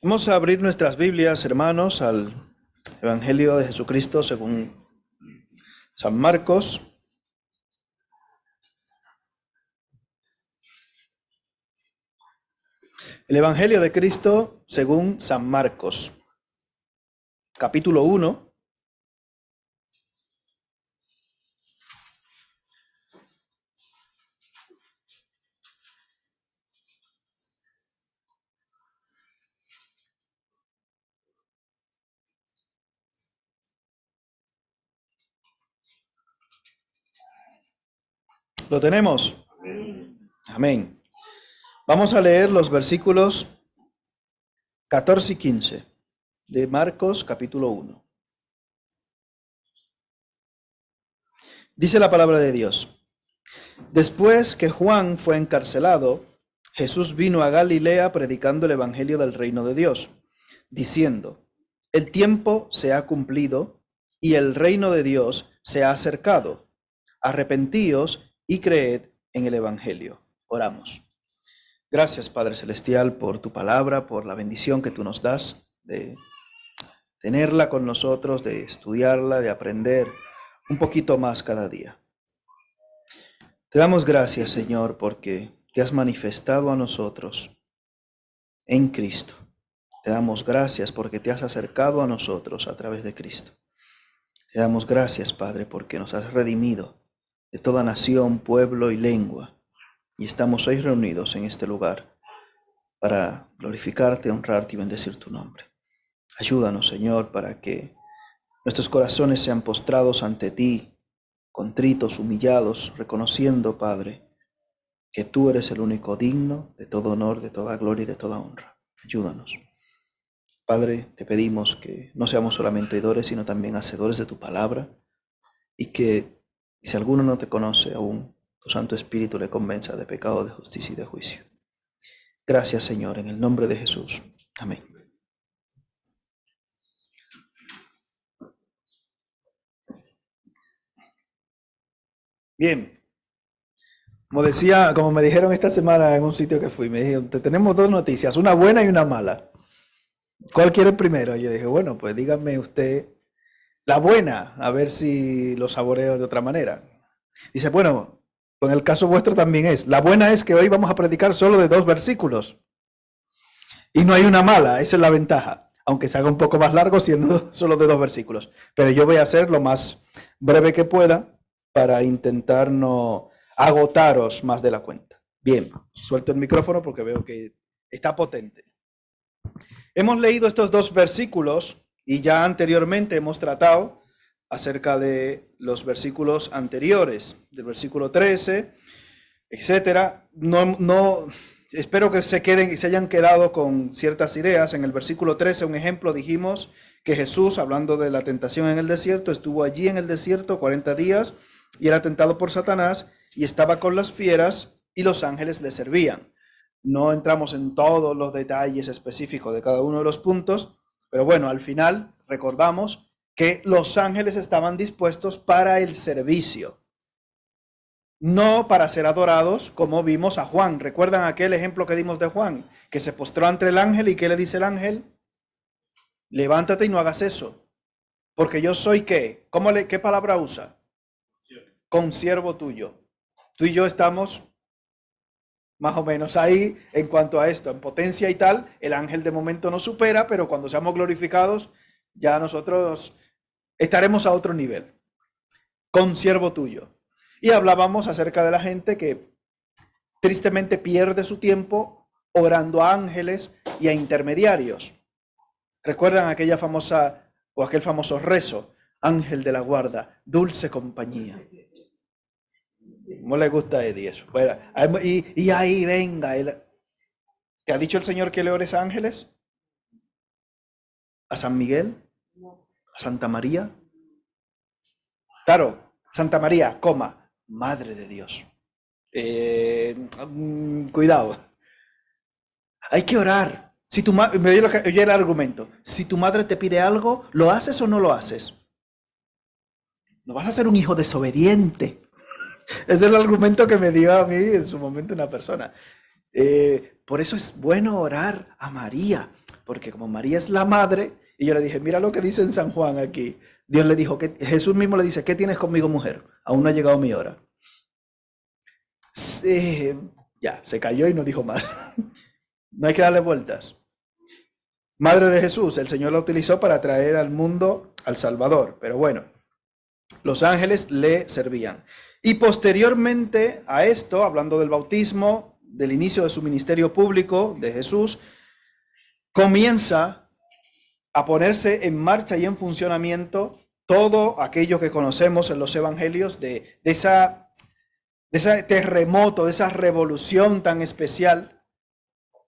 Vamos a abrir nuestras Biblias, hermanos, al Evangelio de Jesucristo según San Marcos. El Evangelio de Cristo según San Marcos, capítulo 1. ¿Lo tenemos? Amén. Vamos a leer los versículos 14 y 15 de Marcos, capítulo 1. Dice la palabra de Dios: Después que Juan fue encarcelado, Jesús vino a Galilea predicando el evangelio del reino de Dios, diciendo: El tiempo se ha cumplido y el reino de Dios se ha acercado. Arrepentíos y creed en el evangelio. Oramos. Gracias, Padre Celestial, por tu palabra, por la bendición que tú nos das de tenerla con nosotros, de estudiarla, de aprender un poquito más cada día. Te damos gracias, Señor, porque te has manifestado a nosotros en Cristo. Te damos gracias porque te has acercado a nosotros a través de Cristo. Te damos gracias, Padre, porque nos has redimido de toda nación, pueblo y lengua. Y estamos hoy reunidos en este lugar para glorificarte, honrarte y bendecir tu nombre. Ayúdanos, Señor, para que nuestros corazones sean postrados ante ti, contritos, humillados, reconociendo, Padre, que tú eres el único digno de todo honor, de toda gloria y de toda honra. Ayúdanos. Padre, te pedimos que no seamos solamente oidores, sino también hacedores de tu palabra, y que si alguno no te conoce aún, tu Santo Espíritu le convenza de pecado, de justicia y de juicio. Gracias, Señor, en el nombre de Jesús. Amén. Bien. Como me dijeron esta semana en un sitio que fui, me dijeron: te tenemos dos noticias, una buena y una mala. ¿Cuál quiere primero? Y yo dije: bueno, pues dígame usted la buena, a ver si lo saboreo de otra manera. Dice: bueno, en el caso vuestro también es. La buena es que hoy vamos a predicar solo de 2 versículos. Y no hay una mala, esa es la ventaja. Aunque se haga un poco más largo siendo solo de 2 versículos. Pero yo voy a hacer lo más breve que pueda para intentar no agotaros más de la cuenta. Bien, suelto el micrófono porque veo que está potente. Hemos leído estos 2 versículos y ya anteriormente hemos tratado acerca de los versículos anteriores, del versículo 13, etcétera. Espero que se hayan quedado con ciertas ideas. En el versículo 13, un ejemplo, dijimos que Jesús, hablando de la tentación en el desierto, estuvo allí en el desierto 40 días y era tentado por Satanás y estaba con las fieras y los ángeles le servían. No entramos en todos los detalles específicos de cada uno de los puntos, pero bueno, al final recordamos que los ángeles estaban dispuestos para el servicio, no para ser adorados, como vimos a Juan. ¿Recuerdan aquel ejemplo que dimos de Juan? Que se postró ante el ángel, ¿y qué le dice el ángel? Levántate y no hagas eso, porque yo soy ¿qué? ¿Qué palabra usa? Consiervo tuyo. Tú y yo estamos más o menos ahí en cuanto a esto, en potencia y tal. El ángel de momento nos supera, pero cuando seamos glorificados, ya nosotros estaremos a otro nivel. Consiervo tuyo. Y hablábamos acerca de la gente que tristemente pierde su tiempo orando a ángeles y a intermediarios. ¿Recuerdan aquella famosa o aquel famoso rezo? Ángel de la guarda, dulce compañía. ¿Cómo le gusta a Eddie eso? Bueno, y ahí venga. ¿Te ha dicho el Señor que le ores a ángeles? ¿A San Miguel? ¿A Santa María? Claro, Santa María, Madre de Dios. Cuidado. Hay que orar. Si tu me oye el argumento. Si tu madre te pide algo, ¿lo haces o no lo haces? No vas a ser un hijo desobediente. Ese es el argumento que me dio a mí en su momento una persona. Por eso es bueno orar a María. porque como María es la madre, y yo le dije, mira lo que dice en San Juan aquí. Dios le dijo, que Jesús mismo le dice, ¿qué tienes conmigo, mujer? Aún no ha llegado mi hora. Ya, se cayó y no dijo más. No hay que darle vueltas. Madre de Jesús, el Señor la utilizó para traer al mundo al Salvador, pero bueno, los ángeles le servían. Y posteriormente a esto, hablando del bautismo, del inicio de su ministerio público de Jesús, comienza a ponerse en marcha y en funcionamiento todo aquello que conocemos en los evangelios de ese terremoto, de esa revolución tan especial.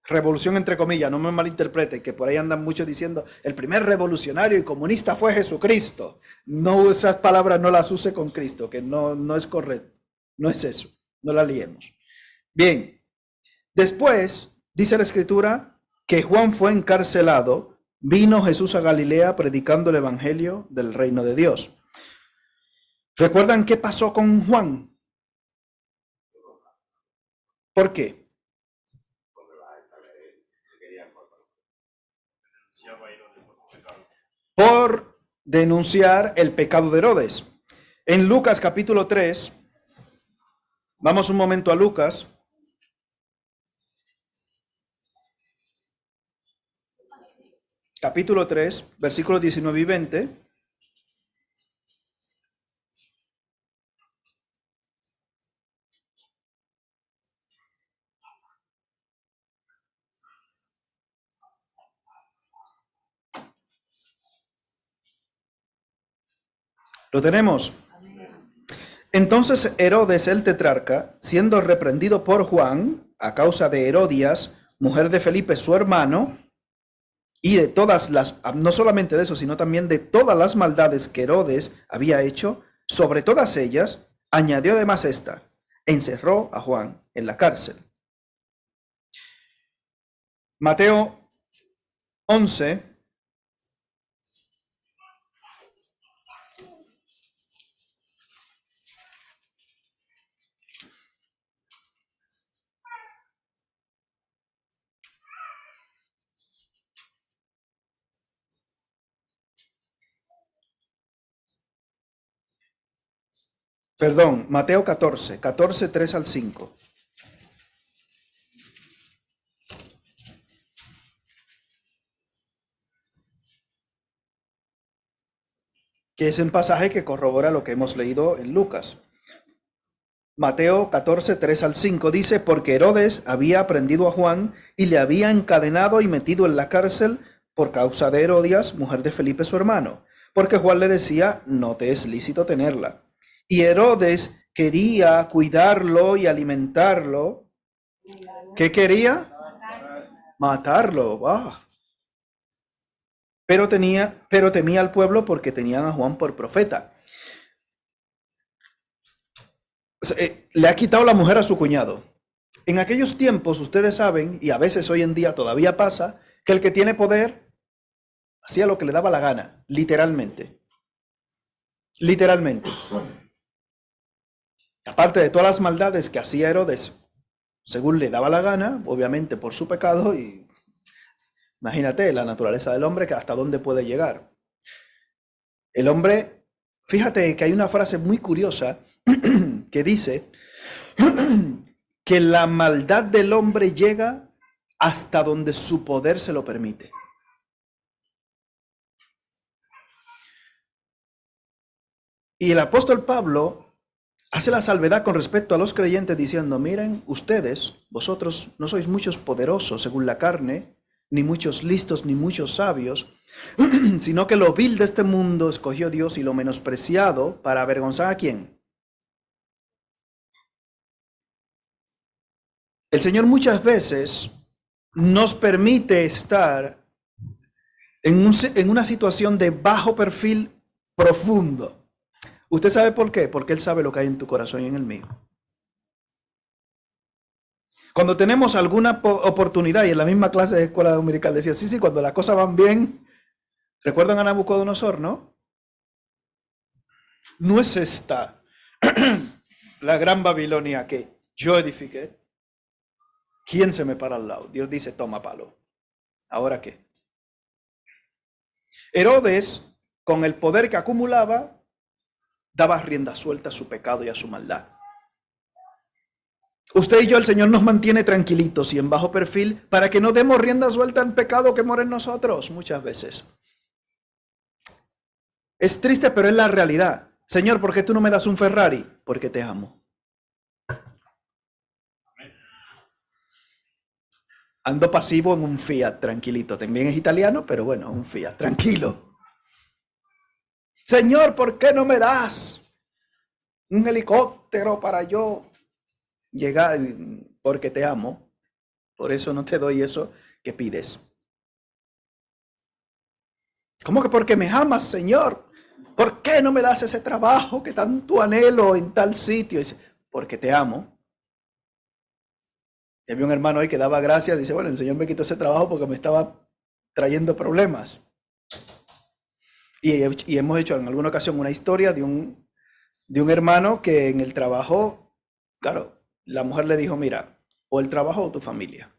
Revolución entre comillas, no me malinterpreten, que por ahí andan muchos diciendo el primer revolucionario y comunista fue Jesucristo. No, esas palabras no las use con Cristo, que no es correcto. No es eso, no la liemos. Bien, después dice la Escritura que Juan fue encarcelado, vino Jesús a Galilea predicando el evangelio del reino de Dios. ¿Recuerdan qué pasó con Juan? ¿Por qué? Por denunciar el pecado de Herodes. En Lucas capítulo 3, vamos un momento a Lucas. Capítulo 3, versículos 19 y 20. ¿Lo tenemos? Entonces Herodes el tetrarca, siendo reprendido por Juan a causa de Herodías, mujer de Felipe su hermano, y de todas las, no solamente de eso, sino también de todas las maldades que Herodes había hecho, sobre todas ellas, añadió además esta, encerró a Juan en la cárcel. Mateo 11, Mateo 14, 3 al 5. Que es el pasaje que corrobora lo que hemos leído en Lucas. Mateo 14, 3 al 5 dice, porque Herodes había prendido a Juan y le había encadenado y metido en la cárcel por causa de Herodías, mujer de Felipe su hermano, porque Juan le decía, no te es lícito tenerla. Y Herodes quería cuidarlo y alimentarlo. ¿Qué quería? Matarlo. Pero temía al pueblo porque tenían a Juan por profeta. Le ha quitado la mujer a su cuñado. En aquellos tiempos, ustedes saben, y a veces hoy en día todavía pasa, que el que tiene poder hacía lo que le daba la gana, literalmente. Literalmente. Aparte de todas las maldades que hacía Herodes, según le daba la gana, obviamente por su pecado, y imagínate la naturaleza del hombre, que hasta dónde puede llegar. El hombre, fíjate que hay una frase muy curiosa que dice que la maldad del hombre llega hasta donde su poder se lo permite. Y el apóstol Pablo hace la salvedad con respecto a los creyentes diciendo, miren, vosotros no sois muchos poderosos según la carne, ni muchos listos, ni muchos sabios, sino que lo vil de este mundo escogió Dios y lo menospreciado para avergonzar ¿a quién? El Señor muchas veces nos permite estar en una situación de bajo perfil profundo. ¿Usted sabe por qué? Porque Él sabe lo que hay en tu corazón y en el mío. Cuando tenemos alguna oportunidad, y en la misma clase de escuela dominical decía, sí, cuando las cosas van bien, ¿recuerdan a Nabucodonosor, no? No es esta la gran Babilonia que yo edifiqué. ¿Quién se me para al lado? Dios dice, toma palo. ¿Ahora qué? Herodes, con el poder que acumulaba, daba rienda suelta a su pecado y a su maldad. Usted y yo, el Señor nos mantiene tranquilitos y en bajo perfil para que no demos rienda suelta al pecado que mora en nosotros muchas veces. Es triste, pero es la realidad. Señor, ¿por qué tú no me das un Ferrari? Porque te amo. Ando pasivo en un Fiat, tranquilito. También es italiano, pero bueno, un Fiat, tranquilo. Señor, ¿por qué no me das un helicóptero para yo llegar? Porque te amo. Por eso no te doy eso que pides. ¿Cómo que porque me amas, Señor? ¿Por qué no me das ese trabajo que tanto anhelo en tal sitio? Dice, porque te amo. Y había un hermano ahí que daba gracias, dice, bueno, el Señor me quitó ese trabajo porque me estaba trayendo problemas. Y hemos hecho en alguna ocasión una historia de un hermano que en el trabajo, claro, la mujer le dijo, mira, o el trabajo o tu familia.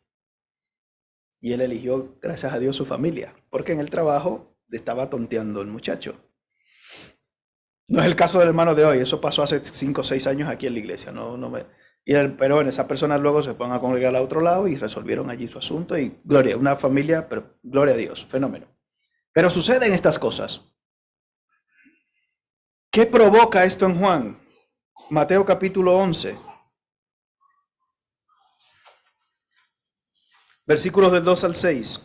Y él eligió, gracias a Dios, su familia, porque en el trabajo estaba tonteando el muchacho. No es el caso del hermano de hoy, eso pasó hace 5 o 6 años aquí en la iglesia. Pero bueno, esas personas luego se fueron a congregar al otro lado y resolvieron allí su asunto y gloria, una familia, pero gloria a Dios, fenómeno. Pero suceden estas cosas. ¿Qué provoca esto en Juan? Mateo capítulo 11. Versículos del 2 al 6.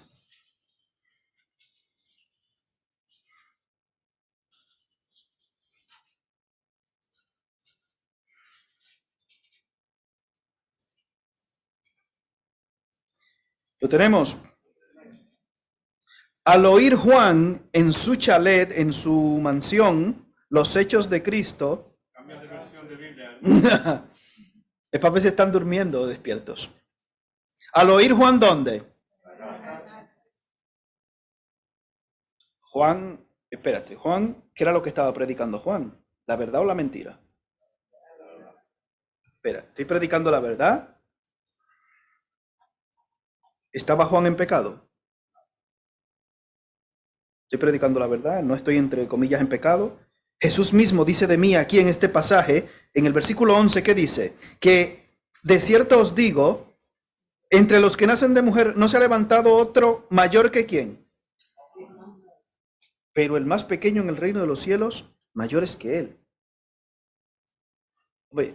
Lo tenemos. Al oír Juan en su chalet, en su mansión, los hechos de Cristo, Cambios de versión de Biblia. es para ver si están durmiendo o despiertos. Al oír Juan, ¿dónde? Juan, espérate, Juan, ¿qué era lo que estaba predicando Juan? ¿La verdad o la mentira? Espera, ¿estoy predicando la verdad? ¿Estaba Juan en pecado? Estoy predicando la verdad, no estoy entre comillas en pecado. Jesús mismo dice de mí aquí en este pasaje, en el versículo 11, ¿qué dice? Que de cierto os digo, entre los que nacen de mujer no se ha levantado otro mayor que quién. Pero el más pequeño en el reino de los cielos, mayor es que él. Oye,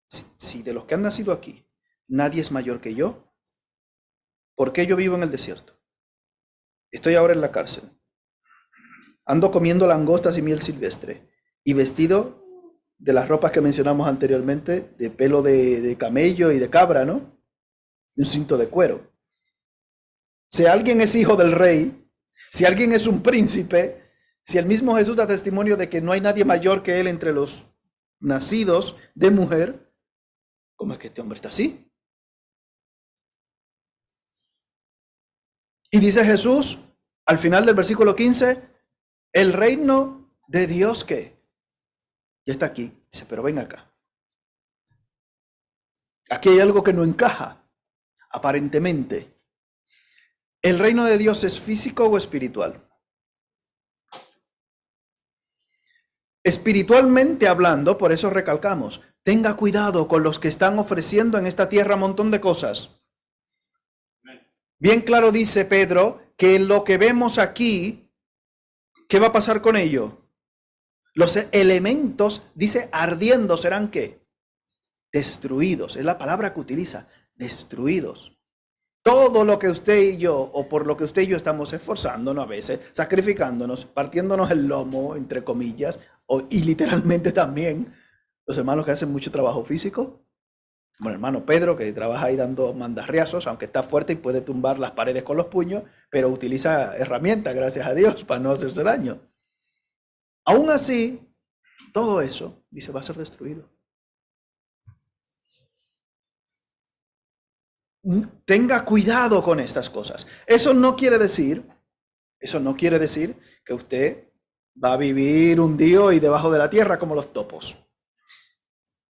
si de los que han nacido aquí nadie es mayor que yo, ¿por qué yo vivo en el desierto? Estoy ahora en la cárcel. Ando comiendo langostas y miel silvestre y vestido de las ropas que mencionamos anteriormente, de pelo de camello y de cabra, ¿no? Y un cinto de cuero. Si alguien es hijo del rey, si alguien es un príncipe, si el mismo Jesús da testimonio de que no hay nadie mayor que él entre los nacidos de mujer, ¿cómo es que este hombre está así? Y dice Jesús, al final del versículo 15, el reino de Dios, ¿qué? Ya está aquí. Dice, pero ven acá. Aquí hay algo que no encaja, aparentemente. ¿El reino de Dios es físico o espiritual? Espiritualmente hablando, por eso recalcamos, tenga cuidado con los que están ofreciendo en esta tierra un montón de cosas. Bien claro dice Pedro que lo que vemos aquí, ¿qué va a pasar con ello? Los elementos, dice, ardiendo, ¿serán qué? Destruidos. Es la palabra que utiliza, destruidos. Todo lo que usted y yo, o por lo que usted y yo estamos esforzándonos a veces, sacrificándonos, partiéndonos el lomo, entre comillas, y literalmente también, los hermanos que hacen mucho trabajo físico, como el hermano Pedro, que trabaja ahí dando mandarriazos, aunque está fuerte y puede tumbar las paredes con los puños, pero utiliza herramientas, gracias a Dios, para no hacerse daño. Aún así, todo eso, dice, va a ser destruido. Tenga cuidado con estas cosas. Eso no quiere decir que usted va a vivir hundido y debajo de la tierra como los topos.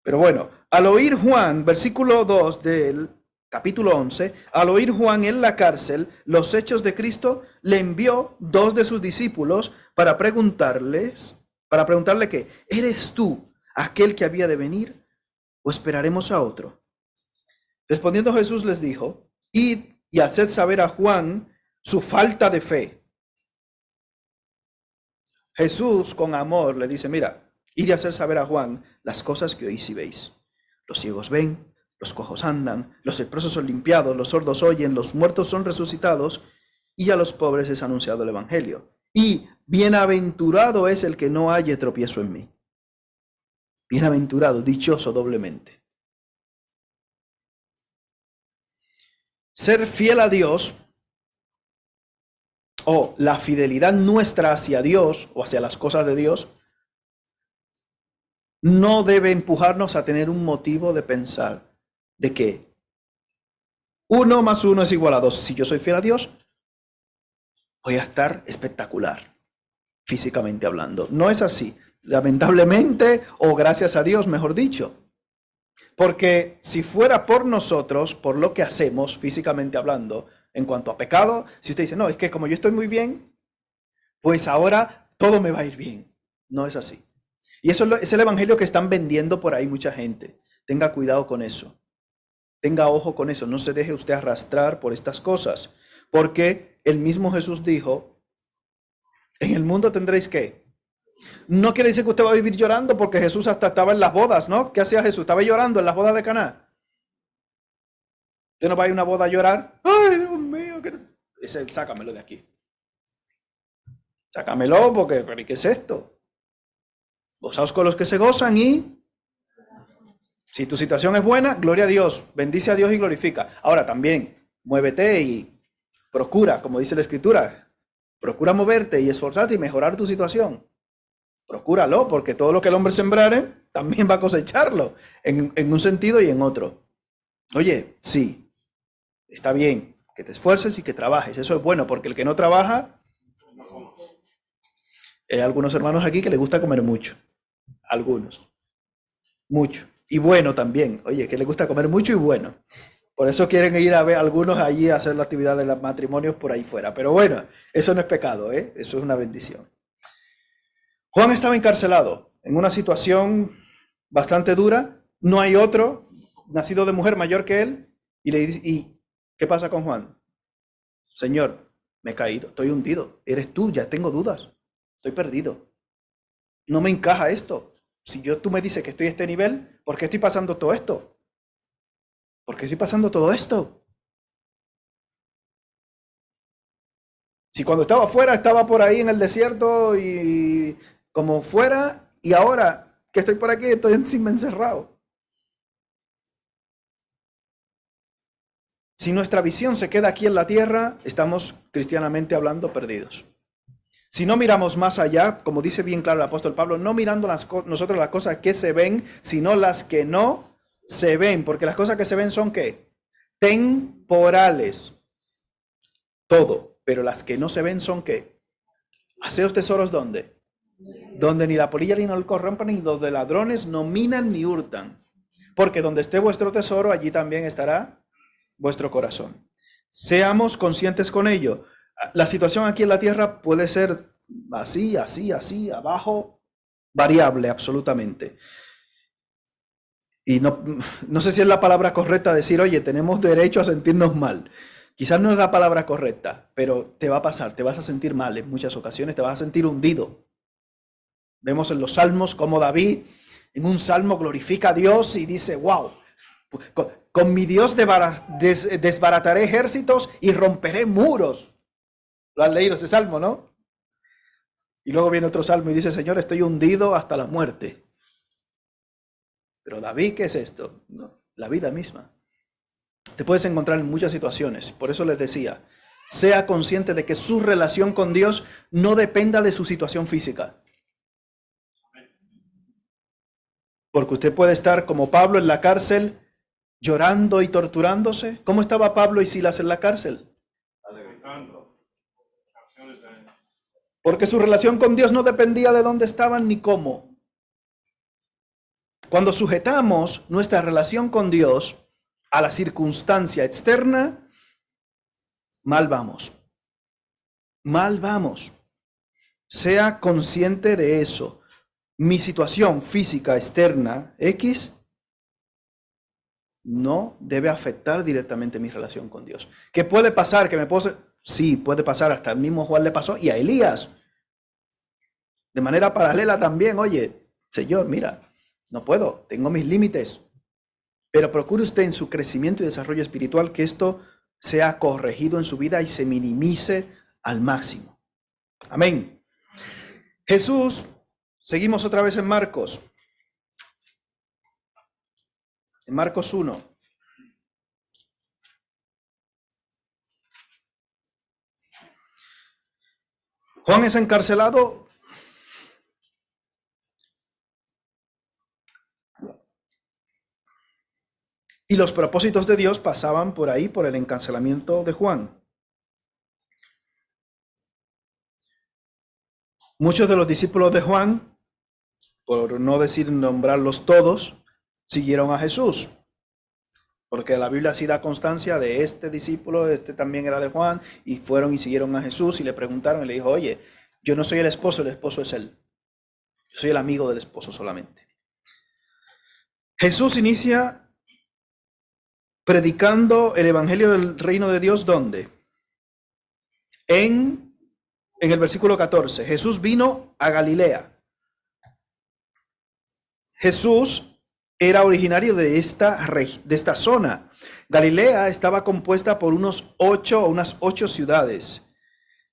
Pero bueno, al oír Juan, versículo 2 del capítulo 11, al oír Juan en la cárcel los hechos de Cristo, le envió 2 de sus discípulos para preguntarle que, ¿eres tú aquel que había de venir o esperaremos a otro? Respondiendo Jesús les dijo, id y haced saber a Juan su falta de fe. Jesús con amor le dice, mira, id y haced saber a Juan las cosas que oís y veis. Los ciegos ven, los cojos andan, los leprosos son limpiados, los sordos oyen, los muertos son resucitados, y a los pobres es anunciado el evangelio. Y bienaventurado es el que no halle tropiezo en mí. Bienaventurado, dichoso doblemente. Ser fiel a Dios, o la fidelidad nuestra hacia Dios, o hacia las cosas de Dios, no debe empujarnos a tener un motivo de pensar de que 1 más 1 es igual a 2. Si yo soy fiel a Dios, voy a estar espectacular, físicamente hablando. No es así, lamentablemente, o gracias a Dios, mejor dicho. Porque si fuera por nosotros, por lo que hacemos, físicamente hablando, en cuanto a pecado, si usted dice, no, es que como yo estoy muy bien, pues ahora todo me va a ir bien. No es así. Y eso es el evangelio que están vendiendo por ahí mucha gente. Tenga cuidado con eso. Tenga ojo con eso. No se deje usted arrastrar por estas cosas. Porque el mismo Jesús dijo, en el mundo tendréis ¿qué? No quiere decir que usted va a vivir llorando, porque Jesús hasta estaba en las bodas, ¿no? ¿Qué hacía Jesús? Estaba llorando en las bodas de Caná. Usted no va a ir a una boda a llorar. ¡Ay, Dios mío! Sácamelo de aquí. Sácamelo porque, ¿pero qué es esto? Gozaos con los que se gozan y si tu situación es buena, gloria a Dios, bendice a Dios y glorifica. Ahora también, muévete y procura, como dice la Escritura, procura moverte y esforzarte y mejorar tu situación. Procúralo, porque todo lo que el hombre sembrare, también va a cosecharlo, en un sentido y en otro. Oye, sí, está bien que te esfuerces y que trabajes, eso es bueno, porque el que no trabaja, hay algunos hermanos aquí que les gusta comer mucho, algunos, mucho, y bueno también, oye, que les gusta comer mucho y bueno. Por eso quieren ir a ver algunos allí a hacer la actividad de los matrimonios por ahí fuera. Pero bueno, eso no es pecado, ¿eh? Eso es una bendición. Juan estaba encarcelado en una situación bastante dura. No hay otro nacido de mujer mayor que él. Y le dice, ¿y qué pasa con Juan? Señor, me he caído, estoy hundido. Eres tú, ya tengo dudas. Estoy perdido. No me encaja esto. Si tú me dices que estoy a este nivel, ¿por qué estoy pasando todo esto? ¿Por qué estoy pasando todo esto? Si cuando estaba fuera, estaba por ahí en el desierto y como fuera, y ahora que estoy por aquí, estoy encima encerrado. Si nuestra visión se queda aquí en la tierra, estamos cristianamente hablando perdidos. Si no miramos más allá, como dice bien claro el apóstol Pablo, no mirando nosotros las cosas que se ven, sino las que no se ven, porque las cosas que se ven son ¿qué? Temporales. Todo, pero las que no se ven son ¿qué? Haceos tesoros ¿dónde? Donde ni la polilla ni el corrompen, ni los de ladrones no minan ni hurtan. Porque donde esté vuestro tesoro, allí también estará vuestro corazón. Seamos conscientes con ello. La situación aquí en la tierra puede ser así, así, así, abajo, variable absolutamente. Y no sé si es la palabra correcta decir, oye, tenemos derecho a sentirnos mal. Quizás no es la palabra correcta, pero te va a pasar, te vas a sentir mal en muchas ocasiones, te vas a sentir hundido. Vemos en los salmos como David en un salmo glorifica a Dios y dice, wow, con mi Dios desbarataré ejércitos y romperé muros. Lo has leído ese salmo, ¿no? Y luego viene otro salmo y dice, Señor, estoy hundido hasta la muerte. Pero David, ¿qué es esto? No, la vida misma. Te puedes encontrar en muchas situaciones. Por eso les decía, sea consciente de que su relación con Dios no dependa de su situación física. Porque usted puede estar como Pablo en la cárcel, llorando y torturándose. ¿Cómo estaba Pablo y Silas en la cárcel? Porque su relación con Dios no dependía de dónde estaban ni cómo. Cuando sujetamos nuestra relación con Dios a la circunstancia externa, mal vamos. Mal vamos. Sea consciente de eso. Mi situación física externa X no debe afectar directamente mi relación con Dios. ¿Qué puede pasar? ¿Que me puedo? Sí, puede pasar. Hasta el mismo Juan le pasó y a Elías. De manera paralela también, oye, Señor, mira, no puedo, tengo mis límites. Pero procure usted en su crecimiento y desarrollo espiritual que esto sea corregido en su vida y se minimice al máximo. Amén. Jesús, seguimos otra vez en Marcos. En Marcos 1. Juan es encarcelado y los propósitos de Dios pasaban por ahí, por el encarcelamiento de Juan. Muchos de los discípulos de Juan, por no decir nombrarlos todos, siguieron a Jesús. Porque la Biblia sí da constancia de este discípulo, este también era de Juan, y fueron y siguieron a Jesús y le preguntaron y le dijo, oye, yo no soy el esposo es él. Yo soy el amigo del esposo solamente. Jesús inicia predicando el evangelio del reino de Dios, ¿dónde? En el versículo 14. Jesús vino a Galilea. Jesús era originario de esta zona. Galilea estaba compuesta por unas 8 ciudades.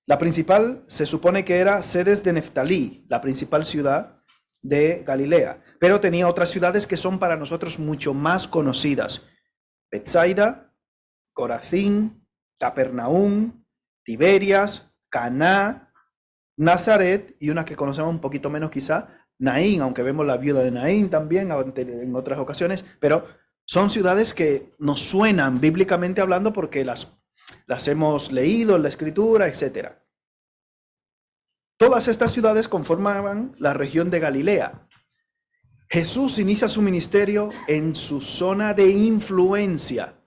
La principal se supone que era Cedes de Neftalí, la principal ciudad de Galilea. Pero tenía otras ciudades que son para nosotros mucho más conocidas. Betsaida, Corazín, Capernaum, Tiberias, Caná, Nazaret y una que conocemos un poquito menos quizá, Naín, aunque vemos la viuda de Naín también en otras ocasiones, pero son ciudades que nos suenan bíblicamente hablando porque las hemos leído en la Escritura, etc. Todas estas ciudades conformaban la región de Galilea. Jesús inicia su ministerio en su zona de influencia.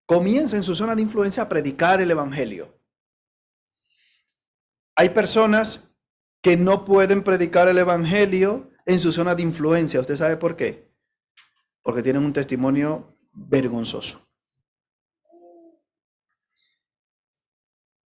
Comienza en su zona de influencia a predicar el evangelio. Hay personas que no pueden predicar el evangelio en su zona de influencia. ¿Usted sabe por qué? Porque tienen un testimonio vergonzoso.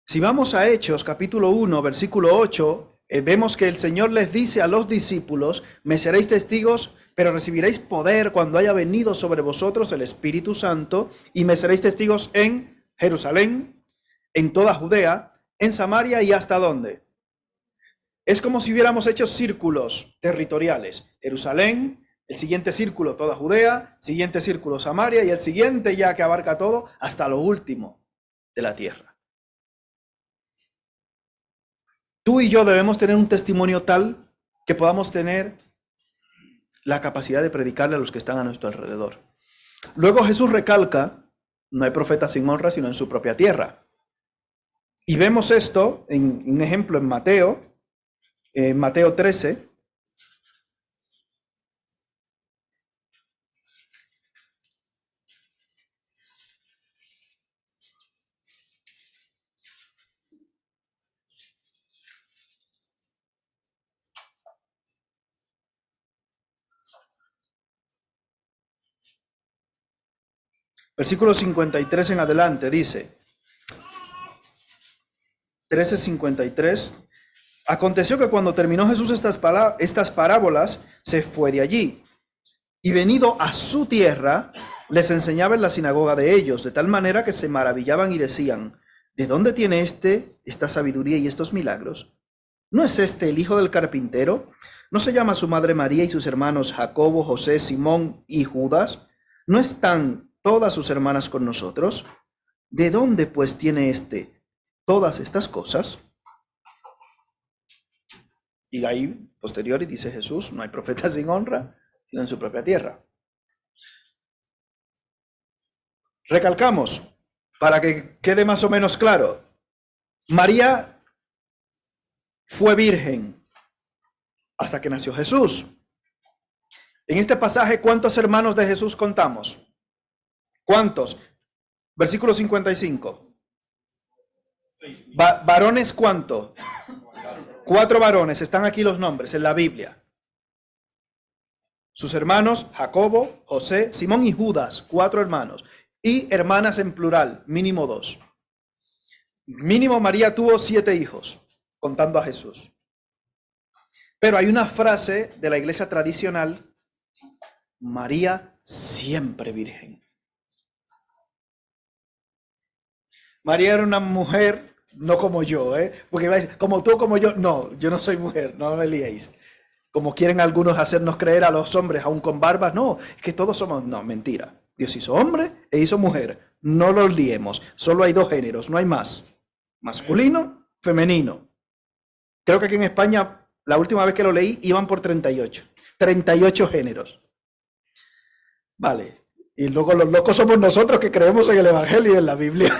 Si vamos a Hechos, capítulo 1, versículo 8, vemos que el Señor les dice a los discípulos, me seréis testigos, pero recibiréis poder cuando haya venido sobre vosotros el Espíritu Santo, y me seréis testigos en Jerusalén, en toda Judea, en Samaria y hasta ¿dónde? Es como si hubiéramos hecho círculos territoriales. Jerusalén, el siguiente círculo toda Judea, siguiente círculo Samaria y el siguiente ya que abarca todo hasta lo último de la tierra. Tú y yo debemos tener un testimonio tal que podamos tener la capacidad de predicarle a los que están a nuestro alrededor. Luego Jesús recalca, no hay profeta sin honra sino en su propia tierra. Y vemos esto en un ejemplo en Mateo 13. Versículo 53 en adelante dice, 13:53, aconteció que cuando terminó Jesús estas parábolas, se fue de allí, y venido a su tierra, les enseñaba en la sinagoga de ellos, de tal manera que se maravillaban y decían, ¿de dónde tiene esta sabiduría y estos milagros? ¿No es este el hijo del carpintero? ¿No se llama su madre María y sus hermanos Jacobo, José, Simón y Judas? ¿No están todas sus hermanas con nosotros? ¿De dónde pues tiene todas estas cosas? Y ahí, posterior, y dice Jesús, no hay profeta sin honra, sino en su propia tierra. Recalcamos, para que quede más o menos claro, María fue virgen hasta que nació Jesús. En este pasaje, ¿cuántos hermanos de Jesús contamos? ¿Cuántos? Versículo 55. ¿Varones cuántos? 4 varones, están aquí los nombres en la Biblia. Sus hermanos, Jacobo, José, Simón y Judas, 4 hermanos. Y hermanas en plural, mínimo 2. Mínimo María tuvo 7 hijos, contando a Jesús. Pero hay una frase de la iglesia tradicional: María siempre virgen. María era una mujer, no como yo, porque iba a decir, como tú, como yo. No, yo no soy mujer, no me liéis. Como quieren algunos hacernos creer a los hombres, aún con barbas. No, es que todos somos, no, mentira. Dios hizo hombre e hizo mujer. No los liemos. Solo hay 2 géneros, no hay más. Masculino, femenino. Creo que aquí en España, la última vez que lo leí, iban por 38. 38 géneros. Vale. Y luego los locos somos nosotros que creemos en el Evangelio y en la Biblia.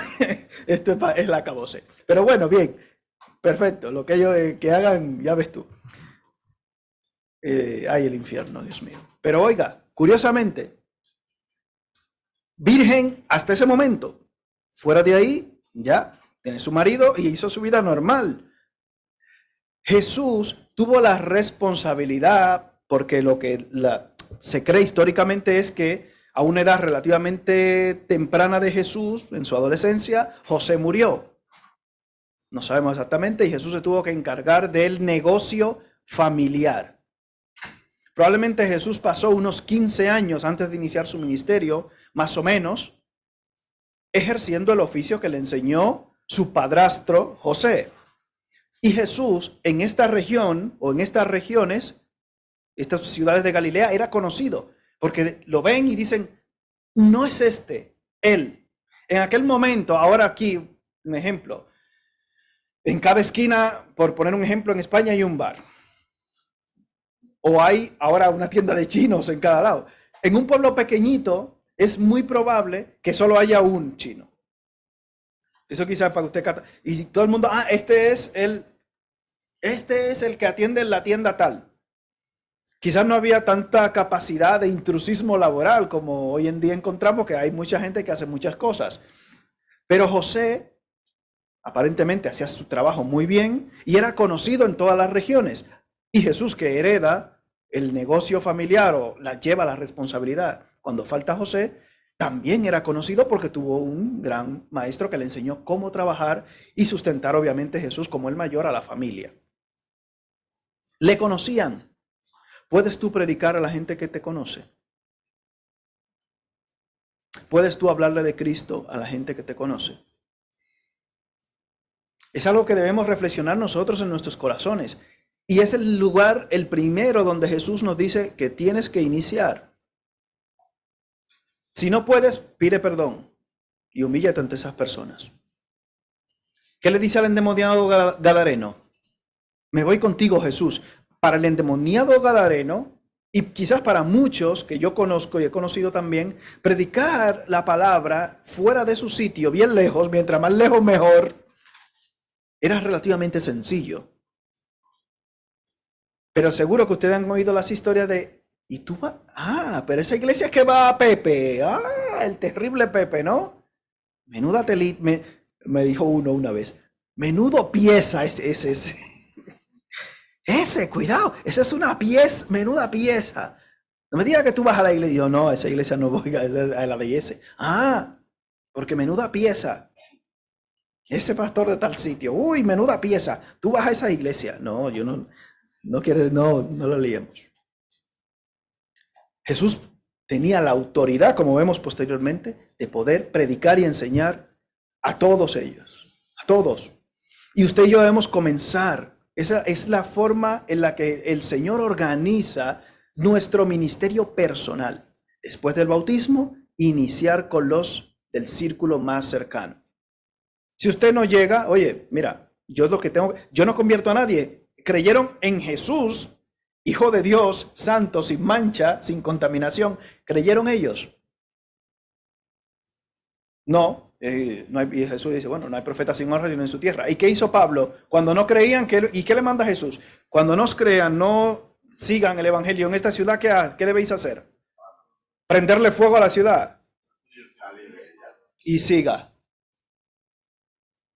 Esto es la acabose. Pero bueno, bien. Perfecto. Lo que ellos que hagan, ya ves tú. Ay, el infierno, Dios mío. Pero oiga, curiosamente, virgen hasta ese momento. Fuera de ahí, ya tiene su marido y hizo su vida normal. Jesús tuvo la responsabilidad, porque lo que se cree históricamente es que a una edad relativamente temprana de Jesús, en su adolescencia, José murió. No sabemos exactamente, y Jesús se tuvo que encargar del negocio familiar. Probablemente Jesús pasó unos 15 años antes de iniciar su ministerio, más o menos, ejerciendo el oficio que le enseñó su padrastro José. Y Jesús en esta región o en estas regiones, estas ciudades de Galilea, era conocido, porque lo ven y dicen, no es él. En aquel momento, ahora aquí, un ejemplo, en cada esquina, por poner un ejemplo, en España hay un bar. O hay ahora una tienda de chinos en cada lado. En un pueblo pequeñito es muy probable que solo haya un chino. Eso quizás para usted. Y todo el mundo, este es el que atiende en la tienda tal. Quizás no había tanta capacidad de intrusismo laboral como hoy en día encontramos, que hay mucha gente que hace muchas cosas. Pero José aparentemente hacía su trabajo muy bien y era conocido en todas las regiones. Y Jesús, que hereda el negocio familiar o lleva la responsabilidad cuando falta José, también era conocido porque tuvo un gran maestro que le enseñó cómo trabajar y sustentar obviamente Jesús como el mayor a la familia. Le conocían. ¿Puedes tú predicar a la gente que te conoce? ¿Puedes tú hablarle de Cristo a la gente que te conoce? Es algo que debemos reflexionar nosotros en nuestros corazones. Y es el lugar, el primero, donde Jesús nos dice que tienes que iniciar. Si no puedes, pide perdón y humíllate ante esas personas. ¿Qué le dice al endemoniado gadareno? Me voy contigo, Jesús. Para el endemoniado gadareno, y quizás para muchos que yo conozco y he conocido también, predicar la palabra fuera de su sitio, bien lejos, mientras más lejos mejor, era relativamente sencillo. Pero seguro que ustedes han oído las historias de, ¿y tú vas? Pero esa iglesia es que va a Pepe. El terrible Pepe, ¿no? Menuda telita, me dijo uno una vez. Menudo pieza ese. Ese, cuidado, esa es una pieza, menuda pieza. No me digas que tú vas a la iglesia. Yo, no, a esa iglesia no voy, a la de ese. Porque menuda pieza. Ese pastor de tal sitio. Uy, menuda pieza. Tú vas a esa iglesia. No, yo no quiero, no lo leemos. Jesús tenía la autoridad, como vemos posteriormente, de poder predicar y enseñar a todos ellos. A todos. Y usted y yo debemos comenzar. Esa es la forma en la que el Señor organiza nuestro ministerio personal. Después del bautismo, iniciar con los del círculo más cercano. Si usted no llega, oye, mira, yo no convierto a nadie. Creyeron en Jesús, Hijo de Dios, santo, sin mancha, sin contaminación. ¿Creyeron ellos? No. No hay, y Jesús dice, bueno, no hay profeta sin honra sino en su tierra. ¿Y qué hizo Pablo? Cuando no creían, ¿y qué le manda Jesús? Cuando nos crean, no sigan el evangelio en esta ciudad, ¿qué debéis hacer? Prenderle fuego a la ciudad. y siga.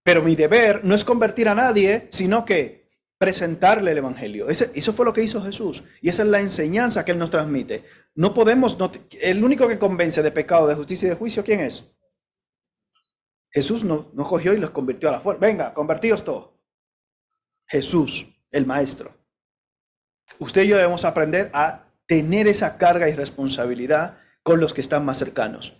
Pero mi deber no es convertir a nadie, sino que presentarle el evangelio. Eso fue lo que hizo Jesús. Y esa es la enseñanza que Él nos transmite. No podemos, el único que convence de pecado, de justicia y de juicio, ¿quién es? Jesús no cogió y los convirtió a la fuerza. Venga, convertíos todos. Jesús, el Maestro. Usted y yo debemos aprender a tener esa carga y responsabilidad con los que están más cercanos.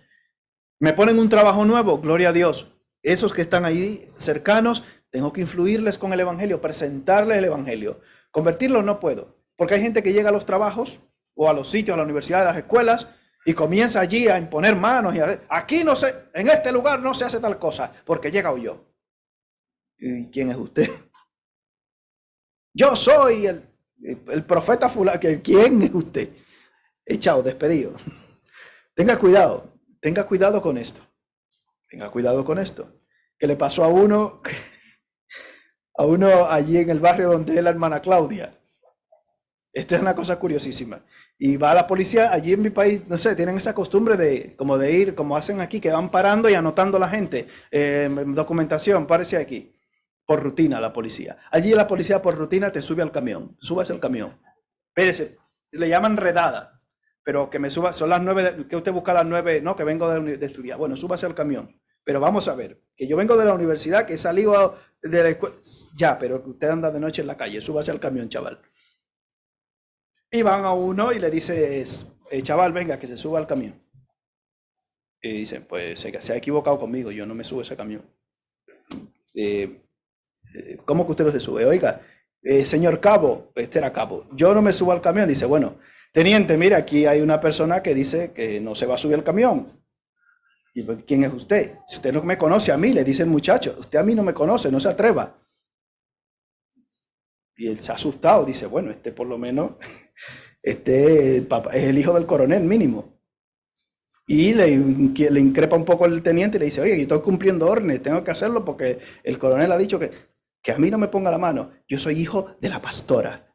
Me ponen un trabajo nuevo, gloria a Dios. Esos que están ahí cercanos, tengo que influirles con el evangelio, presentarles el evangelio. Convertirlos no puedo, porque hay gente que llega a los trabajos o a los sitios, a la universidad, a las escuelas, y comienza allí a imponer manos y aquí no se, en este lugar no se hace tal cosa, porque llega yo. ¿Y quién es usted? Yo soy el profeta fulano. ¿Quién es usted? Echado, despedido. Tenga cuidado con esto. Tenga cuidado con esto. ¿Qué le pasó a uno allí en el barrio donde es la hermana Claudia? Esta es una cosa curiosísima. Y va a la policía, allí en mi país, no sé, tienen esa costumbre de ir, como hacen aquí, que van parando y anotando a la gente. Documentación, parece aquí. Por rutina la policía. Allí la policía por rutina te sube al camión. Súbase al camión. Espérese, le llaman redada. Pero que me suba, son las 9, que usted busca a las 9, no, que vengo de estudiar. Bueno, súbase al camión. Pero vamos a ver, que yo vengo de la universidad, que he salido de la escuela. Ya, pero que usted anda de noche en la calle, súbase al camión, chaval. Y van a uno y le dices, chaval, venga, que se suba al camión. Y dicen, pues se ha equivocado conmigo, yo no me subo a ese camión. ¿Cómo que usted no se sube? Oiga, señor cabo, este era cabo, yo no me subo al camión. Dice, bueno, teniente, mira, aquí hay una persona que dice que no se va a subir al camión. Y pues, ¿quién es usted? Si usted no me conoce a mí, le dice el muchacho, usted a mí no me conoce, no se atreva. Y él se ha asustado, dice, bueno, este por lo menos, es el hijo del coronel mínimo. Y le increpa un poco el teniente y le dice, oye, yo estoy cumpliendo órdenes, tengo que hacerlo porque el coronel ha dicho que a mí no me ponga la mano. Yo soy hijo de la pastora.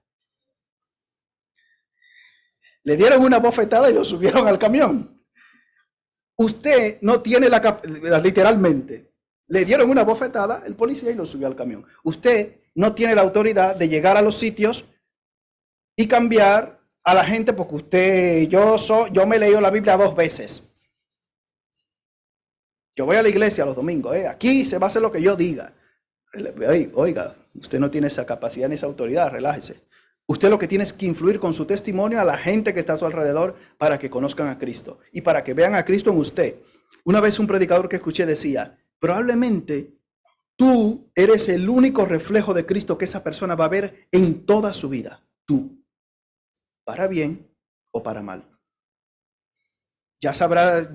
Le dieron una bofetada y lo subieron al camión. Usted no tiene literalmente, le dieron una bofetada el policía y lo subió al camión. Usted no tiene la autoridad de llegar a los sitios y cambiar a la gente porque yo me he leído la Biblia 2 veces. Yo voy a la iglesia los domingos, aquí se va a hacer lo que yo diga. Oiga, usted no tiene esa capacidad ni esa autoridad, relájese. Usted lo que tiene es que influir con su testimonio a la gente que está a su alrededor para que conozcan a Cristo y para que vean a Cristo en usted. Una vez un predicador que escuché decía, probablemente tú eres el único reflejo de Cristo que esa persona va a ver en toda su vida. Tú, para bien o para mal. Ya sabrá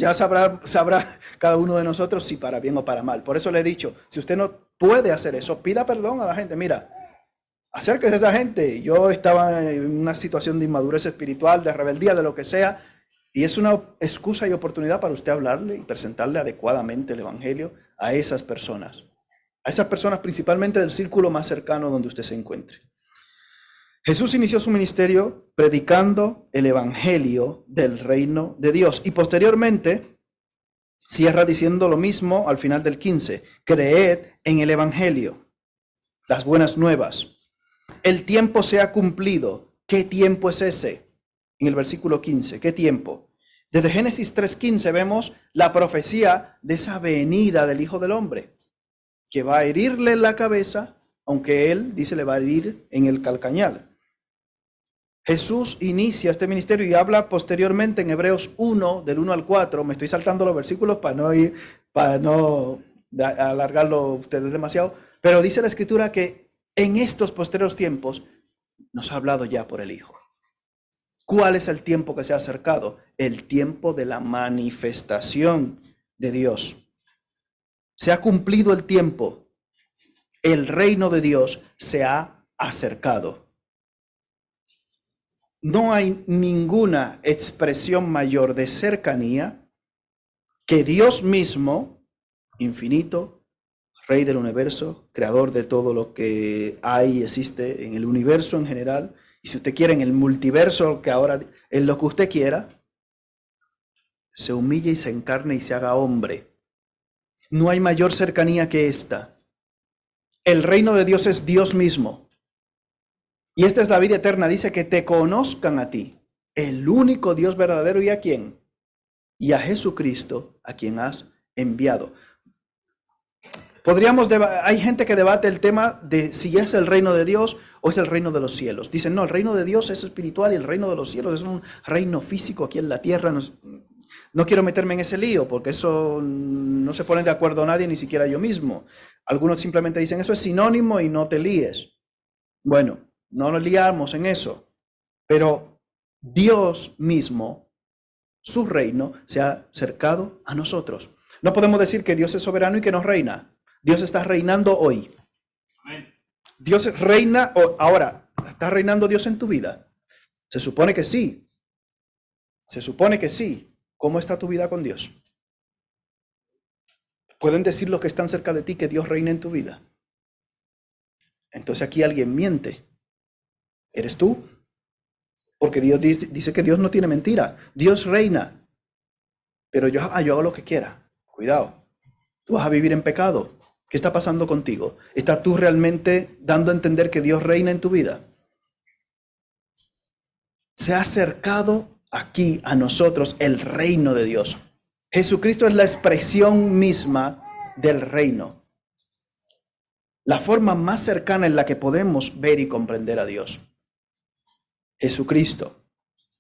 cada uno de nosotros si para bien o para mal. Por eso le he dicho, si usted no puede hacer eso, pida perdón a la gente. Mira, acérquese a esa gente. Yo estaba en una situación de inmadurez espiritual, de rebeldía, de lo que sea, y es una excusa y oportunidad para usted hablarle y presentarle adecuadamente el evangelio a esas personas principalmente del círculo más cercano donde usted se encuentre. Jesús inició su ministerio predicando el evangelio del reino de Dios y posteriormente cierra diciendo lo mismo al final del 15, creed en el evangelio, las buenas nuevas. El tiempo se ha cumplido. ¿Qué tiempo es ese? En el versículo 15, ¿qué tiempo? Desde Génesis 3:15 vemos la profecía de esa venida del Hijo del Hombre, que va a herirle la cabeza, aunque él dice le va a herir en el calcañal. Jesús inicia este ministerio y habla posteriormente en Hebreos 1, del 1 al 4. Me estoy saltando los versículos para no alargarlo ustedes demasiado, pero dice la Escritura que en estos posteriores tiempos nos ha hablado ya por el Hijo. ¿Cuál es el tiempo que se ha acercado? El tiempo de la manifestación de Dios. Se ha cumplido el tiempo. El reino de Dios se ha acercado. No hay ninguna expresión mayor de cercanía que Dios mismo, infinito, Rey del universo, creador de todo lo que hay y existe en el universo en general, y si usted quiere en el multiverso, que ahora en lo que usted quiera, se humille y se encarne y se haga hombre No hay mayor cercanía que esta. El reino de Dios es Dios mismo. Y esta es la vida eterna. Dice que te conozcan a ti, el único Dios verdadero, ¿y a quién? Y a Jesucristo, a quien has enviado. Hay gente que debate el tema de si es el reino de Dios o es el reino de los cielos. Dicen, no, el reino de Dios es espiritual y el reino de los cielos es un reino físico aquí en la tierra. No quiero meterme en ese lío porque eso no se ponen de acuerdo nadie, ni siquiera yo mismo. Algunos simplemente dicen, eso es sinónimo y no te líes. Bueno, no nos liamos en eso, pero Dios mismo, su reino, se ha acercado a nosotros. No podemos decir que Dios es soberano y que no reina. Dios está reinando hoy. Amén. Dios reina ahora. ¿Está reinando Dios en tu vida? Se supone que sí. Se supone que sí. ¿Cómo está tu vida con Dios? ¿Pueden decir los que están cerca de ti que Dios reina en tu vida? Entonces aquí alguien miente. ¿Eres tú? Porque Dios dice que Dios no tiene mentira. Dios reina. Pero yo hago lo que quiera. Cuidado. Tú vas a vivir en pecado. ¿Qué está pasando contigo? ¿Estás tú realmente dando a entender que Dios reina en tu vida? Se ha acercado aquí a nosotros el reino de Dios. Jesucristo es la expresión misma del reino. La forma más cercana en la que podemos ver y comprender a Dios. Jesucristo,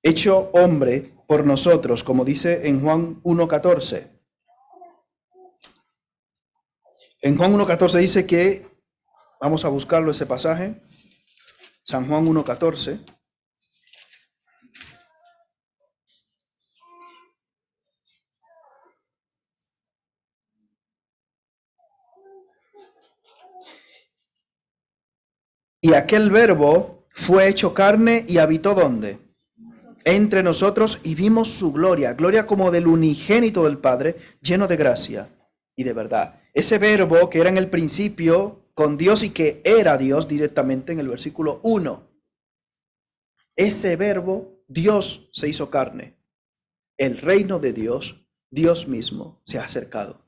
hecho hombre por nosotros, como dice en Juan 1:14. En Juan 1:14 dice que, vamos a buscarlo ese pasaje, San Juan 1:14. Y aquel verbo fue hecho carne y habitó ¿dónde? Entre nosotros, y vimos su gloria, gloria como del unigénito del Padre, lleno de gracia y de verdad. Ese verbo que era en el principio con Dios y que era Dios directamente en el versículo 1. Ese verbo, Dios se hizo carne. El reino de Dios, Dios mismo, se ha acercado.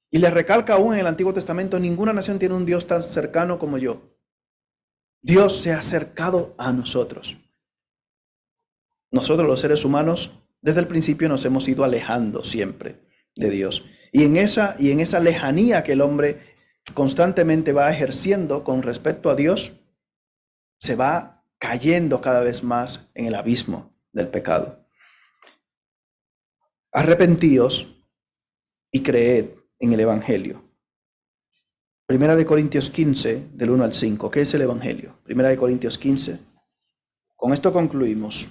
Y le recalca aún en el Antiguo Testamento, ninguna nación tiene un Dios tan cercano como yo. Dios se ha acercado a nosotros. Nosotros los seres humanos, desde el principio nos hemos ido alejando siempre de Dios. Y en esa lejanía que el hombre constantemente va ejerciendo con respecto a Dios, se va cayendo cada vez más en el abismo del pecado. Arrepentíos y creed en el Evangelio. Primera de Corintios 15, del 1 al 5. ¿Qué es el Evangelio? Primera de Corintios 15. Con esto concluimos,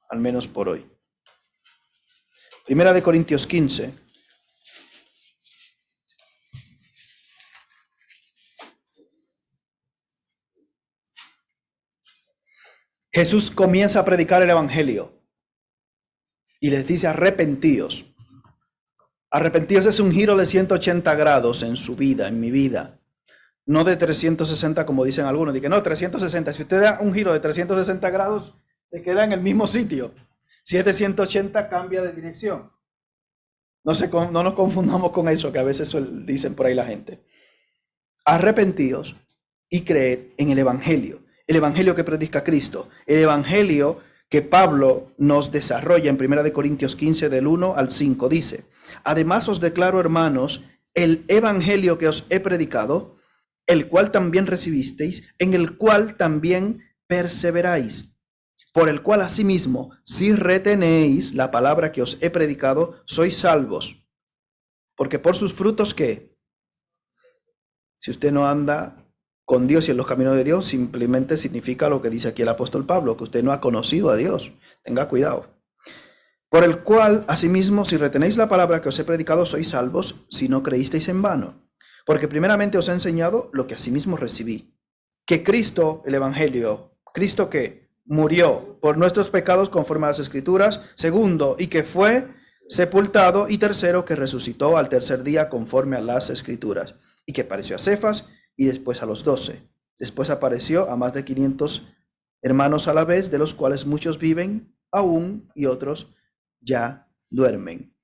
al menos por hoy. Primera de Corintios 15. Jesús comienza a predicar el Evangelio y les dice arrepentíos. Arrepentíos es un giro de 180 grados en su vida, en mi vida. No de 360 como dicen algunos. Dicen, no, 360. Si usted da un giro de 360 grados, se queda en el mismo sitio. Si es de 180, cambia de dirección. No nos confundamos con eso, que a veces dicen por ahí la gente. Arrepentíos y creed en el Evangelio. El Evangelio que predica Cristo. El Evangelio que Pablo nos desarrolla en 1 Corintios 15, del 1 al 5. Dice, además os declaro, hermanos, el Evangelio que os he predicado, el cual también recibisteis, en el cual también perseveráis, por el cual asimismo, si retenéis la palabra que os he predicado, sois salvos. Porque por sus frutos, ¿qué? Si usted no anda con Dios y en los caminos de Dios, simplemente significa lo que dice aquí el apóstol Pablo, que usted no ha conocido a Dios. Tenga cuidado. Por el cual, asimismo, si retenéis la palabra que os he predicado, sois salvos, si no creísteis en vano. Porque primeramente os he enseñado lo que asimismo recibí. Que Cristo, el Evangelio, Cristo que murió por nuestros pecados conforme a las Escrituras. Segundo, y que fue sepultado. Y tercero, que resucitó al tercer día conforme a las Escrituras. Y que apareció a Cefas y después a los 12. Después apareció a más de 500 hermanos a la vez, de los cuales muchos viven aún y otros ya duermen.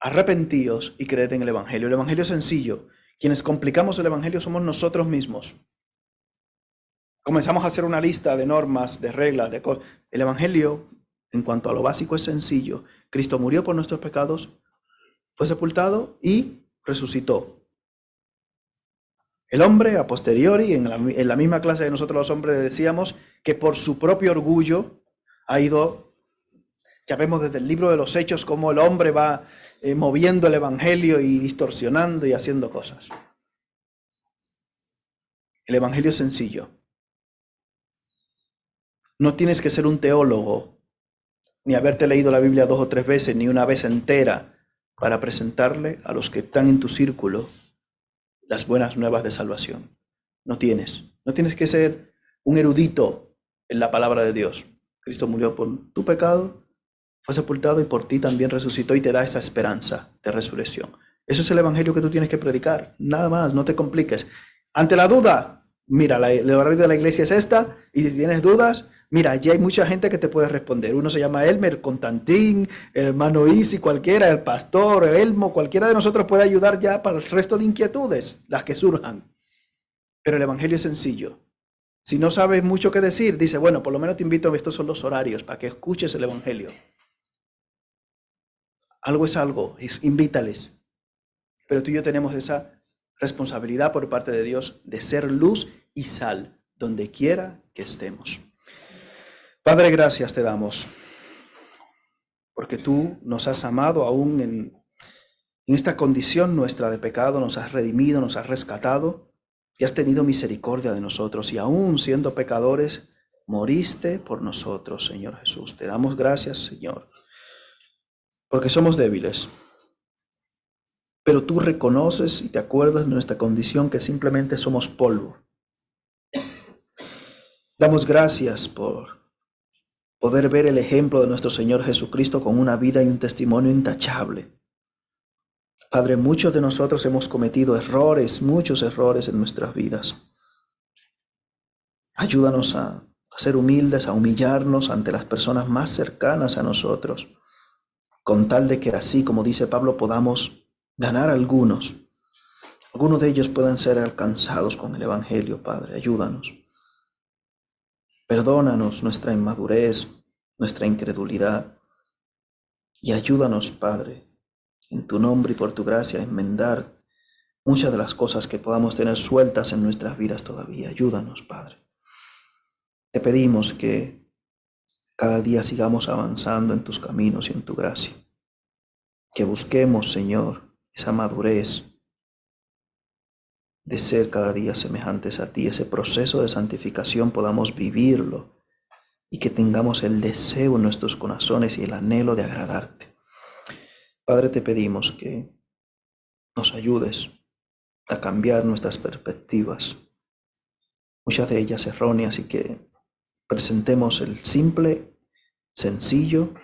Arrepentíos y creed en el Evangelio. El Evangelio es sencillo. Quienes complicamos el Evangelio somos nosotros mismos. Comenzamos a hacer una lista de normas, de reglas, de cosas. El Evangelio, en cuanto a lo básico, es sencillo. Cristo murió por nuestros pecados, fue sepultado y resucitó. El hombre, a posteriori, en la misma clase de nosotros los hombres, decíamos que por su propio orgullo ha ido, ya vemos desde el libro de los Hechos cómo el hombre va moviendo el Evangelio y distorsionando y haciendo cosas. El Evangelio es sencillo. No tienes que ser un teólogo, ni haberte leído la Biblia 2 o 3 veces, ni una vez entera, para presentarle a los que están en tu círculo las buenas nuevas de salvación. No tienes que ser un erudito en la palabra de Dios. Cristo murió por tu pecado, fue sepultado y por ti también resucitó y te da esa esperanza de resurrección. Eso es el Evangelio que tú tienes que predicar. Nada más, no te compliques. Ante la duda, mira, el horario de la iglesia es esta, y si tienes dudas, mira, allí hay mucha gente que te puede responder. Uno se llama Elmer, Constantín, el hermano Isi, cualquiera, el pastor, Elmo, cualquiera de nosotros puede ayudar ya para el resto de inquietudes, las que surjan. Pero el Evangelio es sencillo. Si no sabes mucho qué decir, dice, bueno, por lo menos te invito a estos son los horarios para que escuches el Evangelio. Algo es algo, invítales. Pero tú y yo tenemos esa responsabilidad por parte de Dios de ser luz y sal donde quiera que estemos. Padre, gracias te damos, porque tú nos has amado aún en esta condición nuestra de pecado, nos has redimido, nos has rescatado y has tenido misericordia de nosotros, y aún siendo pecadores, moriste por nosotros, Señor Jesús. Te damos gracias, Señor, porque somos débiles, pero tú reconoces y te acuerdas de nuestra condición, que simplemente somos polvo. Damos gracias por poder ver el ejemplo de nuestro Señor Jesucristo con una vida y un testimonio intachable. Padre, muchos de nosotros hemos cometido errores, muchos errores en nuestras vidas. Ayúdanos a ser humildes, a humillarnos ante las personas más cercanas a nosotros, con tal de que así, como dice Pablo, podamos ganar algunos de ellos puedan ser alcanzados con el Evangelio. Padre, ayúdanos. Perdónanos nuestra inmadurez, nuestra incredulidad, y ayúdanos, Padre, en tu nombre y por tu gracia, a enmendar muchas de las cosas que podamos tener sueltas en nuestras vidas todavía. Ayúdanos, Padre. Te pedimos que cada día sigamos avanzando en tus caminos y en tu gracia. Que busquemos, Señor, esa madurez de ser cada día semejantes a ti, ese proceso de santificación podamos vivirlo, y que tengamos el deseo en nuestros corazones y el anhelo de agradarte. Padre, te pedimos que nos ayudes a cambiar nuestras perspectivas, muchas de ellas erróneas, y que presentemos el simple, sencillo,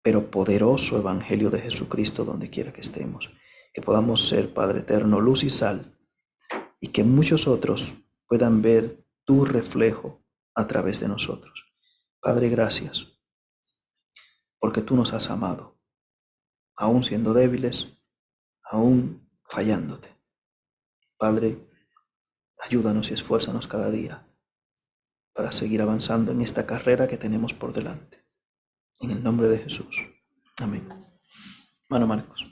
pero poderoso Evangelio de Jesucristo donde quiera que estemos. Que podamos ser, Padre eterno, luz y sal, y que muchos otros puedan ver tu reflejo a través de nosotros. Padre, gracias, porque tú nos has amado, aún siendo débiles, aún fallándote. Padre, ayúdanos y esfuérzanos cada día para seguir avanzando en esta carrera que tenemos por delante. En el nombre de Jesús. Amén. Hermano Marcos.